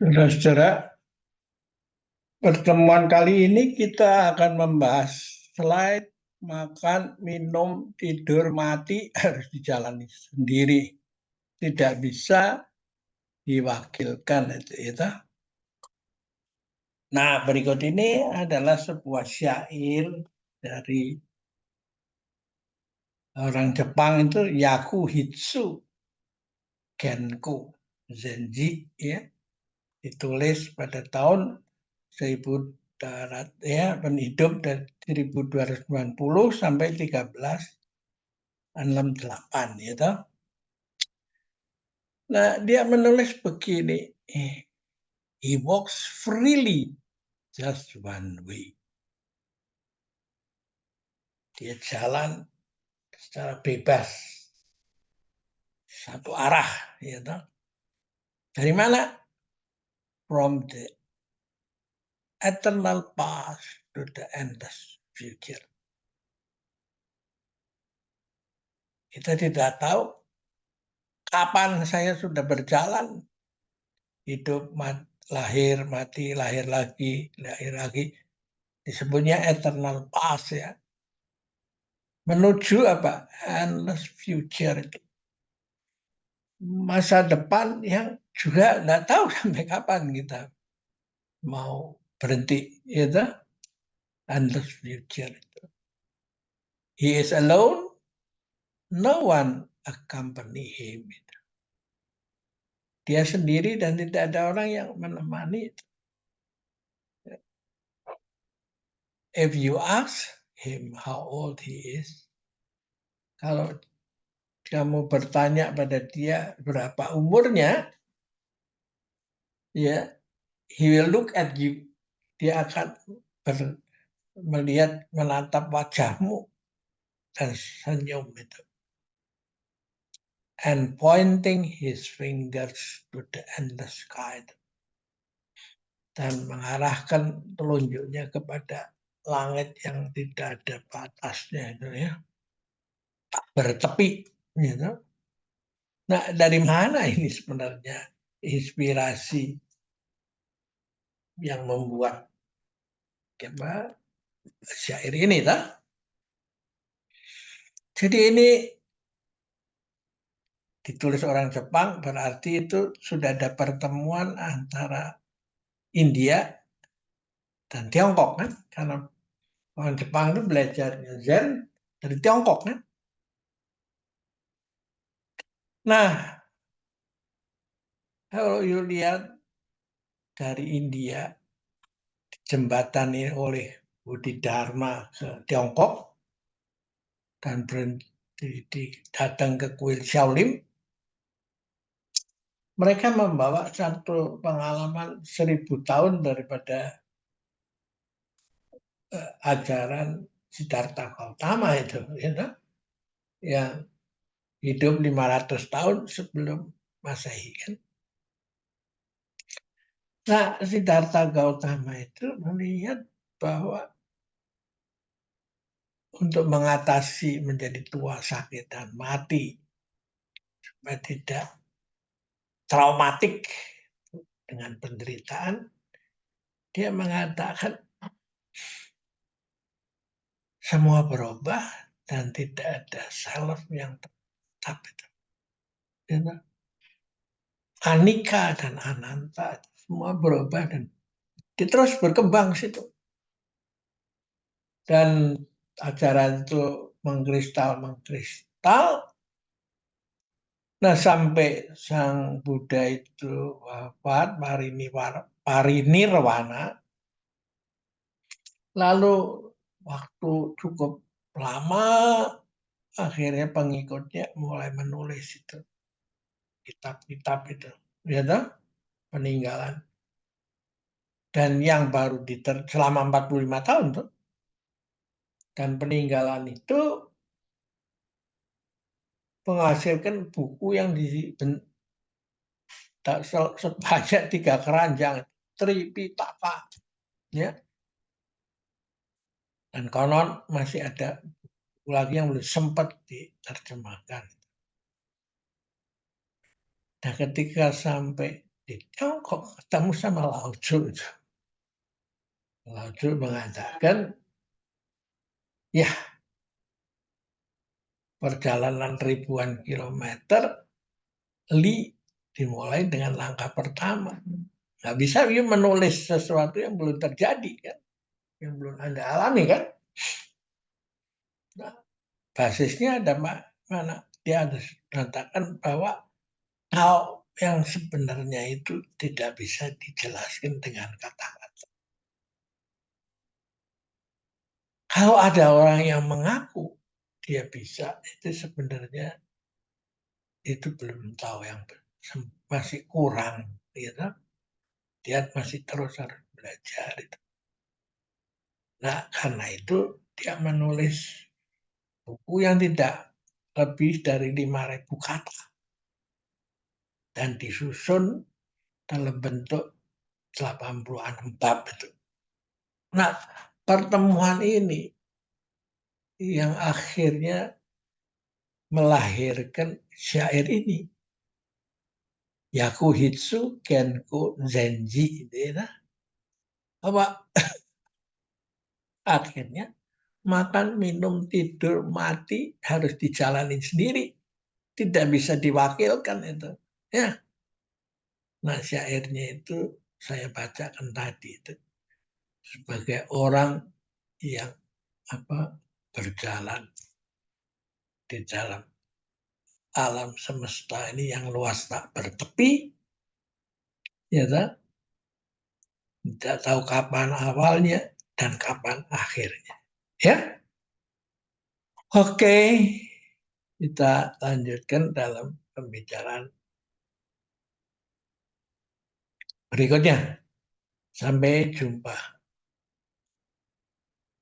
Saudara-saudara, pertemuan kali ini kita akan membahas slide makan, minum, tidur, mati harus dijalani sendiri. Tidak bisa diwakilkan itu. Nah, berikut ini adalah sebuah syair dari orang Jepang itu Yakuhitsu Genko Zenji ya, ditulis pada tahun 1000 ya, hidup dari 1290 sampai 1368 gitu. Nah, dia menulis begini, he walks freely just one way. Dia jalan secara bebas satu arah gitu. Dari mana? From the eternal past to the endless future. Kita tidak tahu kapan saya sudah berjalan, hidup, lahir, mati, lahir lagi. Disebutnya eternal past ya. Menuju apa? Endless future itu. Masa depan yang juga nggak tahu sampai kapan kita mau berhenti itu. Endless future itu. He is alone, no one accompany him. Dia sendiri dan tidak ada orang yang menemani. If you ask him how old he is, kalau kamu bertanya pada dia berapa umurnya, ya, he will look at you. Dia akan melihat, menatap wajahmu dan senyum itu. And pointing his fingers to the endless sky. Dan mengarahkan telunjuknya kepada langit yang tidak ada batasnya itu ya. Tak bertepi gitu. Nah, dari mana ini sebenarnya inspirasi yang membuat syair ini tak? Jadi ini ditulis orang Jepang, berarti itu sudah ada pertemuan antara India dan Tiongkok kan? Karena orang Jepang itu belajarnya Zen dari Tiongkok kan? Nah, kalau lihat dari India dijembatani oleh Bodhidharma ke Tiongkok dan berhenti datang ke kuil Shaolin, mereka membawa satu pengalaman 1000 tahun daripada ajaran Siddhartha Gautama itu, gitu, yang hidup 500 tahun sebelum Masehi kan. Nah, Siddhartha Gautama itu melihat bahwa untuk mengatasi menjadi tua, sakit, dan mati supaya tidak traumatik dengan penderitaan, dia mengatakan semua berubah dan tidak ada self yang tetap itu. Anika dan ananta semua berubah dan terus berkembang situ. Dan ajaran itu mengkristal. Nah, sampai sang Buddha itu wafat, parinirwana, lalu waktu cukup lama, akhirnya pengikutnya mulai menulis itu kitab-kitab itu, ya toh, peninggalan. Dan yang baru selama 45 tahun tuh, dan peninggalan itu menghasilkan buku yang sebanyak 3 keranjang, Tripitaka, ya. Dan konon masih ada buku lagi yang belum sempat diterjemahkan. Nah, ketika sampai di kok ketemu sama Lao Tzu. Lao Tzu mengatakan, ya perjalanan ribuan kilometer, Li dimulai dengan langkah pertama. Nggak bisa you menulis sesuatu yang belum terjadi kan, yang belum Anda alami kan. Nah, basisnya ada mana? Dia harus mengatakan bahwa hal yang sebenarnya itu tidak bisa dijelaskan dengan kata-kata. Kalau ada orang yang mengaku dia bisa, itu sebenarnya itu belum tahu yang masih kurang, gitu. Dia masih terus harus belajar. Gitu. Nah, karena itu dia menulis buku yang tidak lebih dari 5.000 kata dan disusun dalam bentuk 86 bab itu. Nah, pertemuan ini yang akhirnya melahirkan syair ini. Yakuhitsu Genko Zenji. Ya. Apa? Akhirnya makan, minum, tidur, mati harus dijalani sendiri. Tidak bisa diwakilkan itu. Ya. Nah, syairnya itu saya bacakan tadi itu sebagai orang yang berjalan di dalam alam semesta ini yang luas tak bertepi, ya tak? Tidak tahu kapan awalnya dan kapan akhirnya. Ya, oke, kita lanjutkan dalam pembicaraan berikutnya. Sampai jumpa.